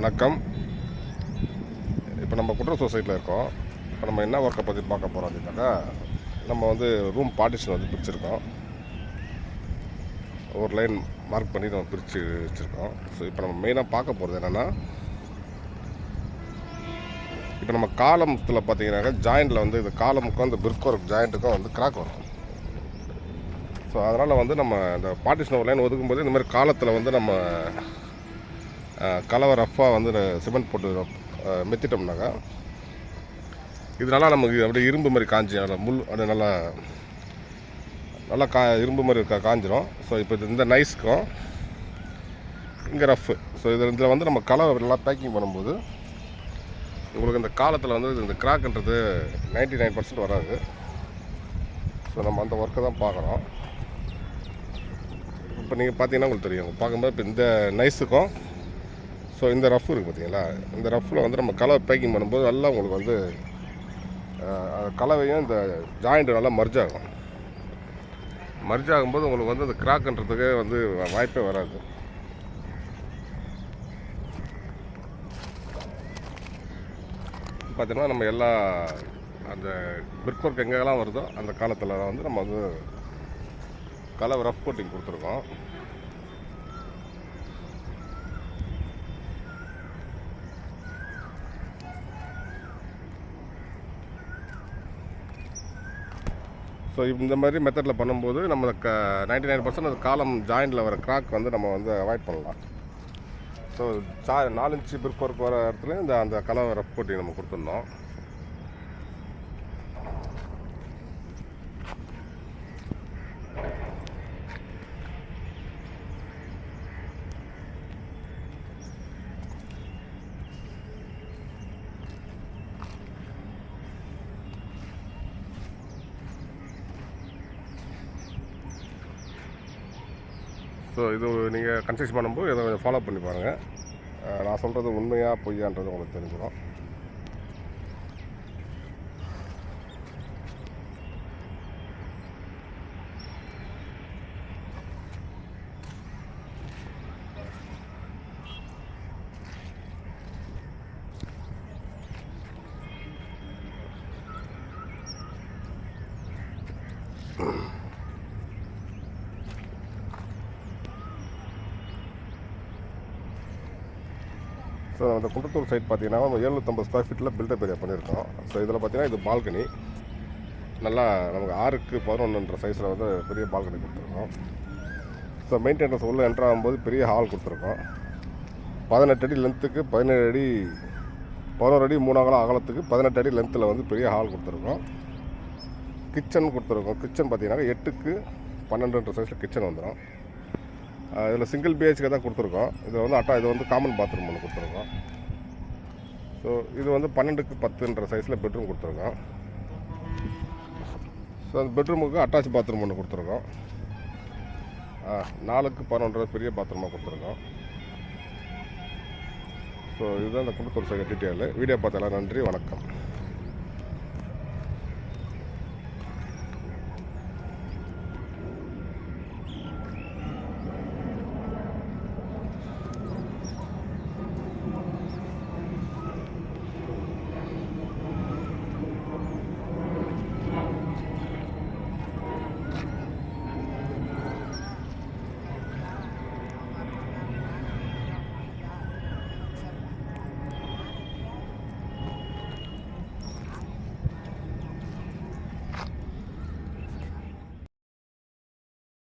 வணக்கம். இப்போ நம்ம குற்ற சொசைட்டியில் இருக்கோம். இப்போ நம்ம என்ன ஒர்க்கை பற்றி பார்க்க போகிறோம் அப்படின்னாக்கா, நம்ம வந்து ரூம் பார்ட்டிஷன் வந்து பிரிச்சுருக்கோம். ஒரு லைன் மார்க் பண்ணி நம்ம பிரித்து வச்சுருக்கோம். ஸோ இப்போ நம்ம மெயினாக பார்க்க போகிறது என்னென்னா, இப்போ நம்ம காலத்தில் பார்த்தீங்கன்னாக்கா ஜாயிண்டில் வந்து இந்த காலமுக்கும் இந்த பிரிக் ஒர்க் ஜாயிண்ட்டுக்கும் வந்து கிராக் வரும். ஸோ அதனால் வந்து நம்ம இந்த பார்ட்டிஷன் ஒரு லைன் ஒதுக்கும்போது இந்த மாதிரி காலத்தில் வந்து நம்ம கலவை ரஃப்பாக வந்து சிமெண்ட் போட்டு மெத்திட்டோம்னாக்கா இதனால நமக்கு அப்படியே இரும்பு மாதிரி காஞ்சி முள் அப்படியே நல்லா இரும்பு மாதிரி காஞ்சிரும். ஸோ இப்போ இந்த நைஸ்க்கும் இங்கே ரஃப்பு. ஸோ இதில் வந்து நம்ம கலவை நல்லா பேக்கிங் பண்ணும்போது உங்களுக்கு இந்த காலத்தில் வந்து இந்த கிராக்ன்றது 99% வராது. ஸோ நம்ம அந்த ஒர்க்கை தான் பார்க்குறோம். இப்போ நீங்கள் பார்த்தீங்கன்னா உங்களுக்கு தெரியும், பார்க்கும்போது இப்போ இந்த நைஸுக்கும் ஸோ இந்த ரஃப் இருக்குது பார்த்தீங்களா, இந்த ரஃப்பில் வந்து நம்ம கலவை பேக்கிங் பண்ணும்போது நல்லா உங்களுக்கு வந்து கலவையும் இந்த ஜாயிண்ட்டு நல்லா மர்ஜ் ஆகும். மர்ஜ் ஆகும்போது உங்களுக்கு வந்து அந்த கிராக்ன்றதுக்கு வந்து வாய்ப்பே வராது. பார்த்தீங்கன்னா நம்ம எல்லா அந்த பிரிக் ஒர்க் எங்கெல்லாம் வருதோ அந்த காலத்தில் வந்து நம்ம வந்து கலவை ரஃப் கோட்டிங் கொடுத்துருக்கோம். ஸோ இந்த மாதிரி மெத்தடில் பண்ணும்போது நம்ம 99% அது காலம் ஜாயிண்டில் வர கிராக் வந்து நம்ம வந்து அவாய்ட் பண்ணலாம். ஸோ 4 இன்ச்சு பிரிக் ஒர்க் வர இடத்துல அந்த கலவை ரஃப் கோட்டிங் நம்ம கொடுத்துருந்தோம். ஸோ இது நீங்கள் கன்ஸ்ட்ரக்ஷன் பண்ணும்போது இதை கொஞ்சம் ஃபாலோ பண்ணி பாருங்கள். நான் சொல்கிறது உண்மையாக பொய்யான்றது உங்களுக்கு தெரிஞ்சிடும். ஸோ அந்த குன்றத்தூர் சைட் பார்த்தீங்கன்னா 750 ஸ்கொயர் ஃபீட்டில் பில்டப் ஏரியா பண்ணியிருக்கோம். ஸோ இதில் பார்த்தீங்கன்னா இது பால்கனி நல்லா நமக்கு 6க்கு 11 சைஸில் வந்து பெரிய பால்கனி கொடுத்துருக்கோம். ஸோ மெயின்டெனன்ஸ் உள்ளே என்ட்ரு ஆகும்போது பெரிய ஹால் கொடுத்துருக்கோம். 18 அடி லென்த்துக்கு 17 அடி 11 அடி 3 அகலத்துக்கு 18 அடி லென்த்தில் வந்து பெரிய ஹால் கொடுத்துருக்கோம். கிச்சன் கொடுத்துருக்கோம். கிச்சன் பார்த்தீங்கன்னா 8க்கு 12 சைஸில் கிச்சன் வந்துடும். இதில் சிங்கிள் பிஹெச்கே தான் கொடுத்துருக்கோம். இதில் வந்து இது வந்து காமன் பாத்ரூம் ஒன்று கொடுத்துருக்கோம். ஸோ இது வந்து 12க்கு 10 சைஸில் பெட்ரூம் கொடுத்துருக்கோம். ஸோ அந்த பெட்ரூமுக்கு அட்டாச் பாத்ரூம் ஒன்று கொடுத்துருக்கோம். 4க்கு 11 பெரிய பாத்ரூமாக கொடுத்துருக்கோம். ஸோ இதுதான் இந்த குன்றத்தூர் சைடு டீட்டெயிலு. வீடியோ பார்த்தாலும் நன்றி, வணக்கம்.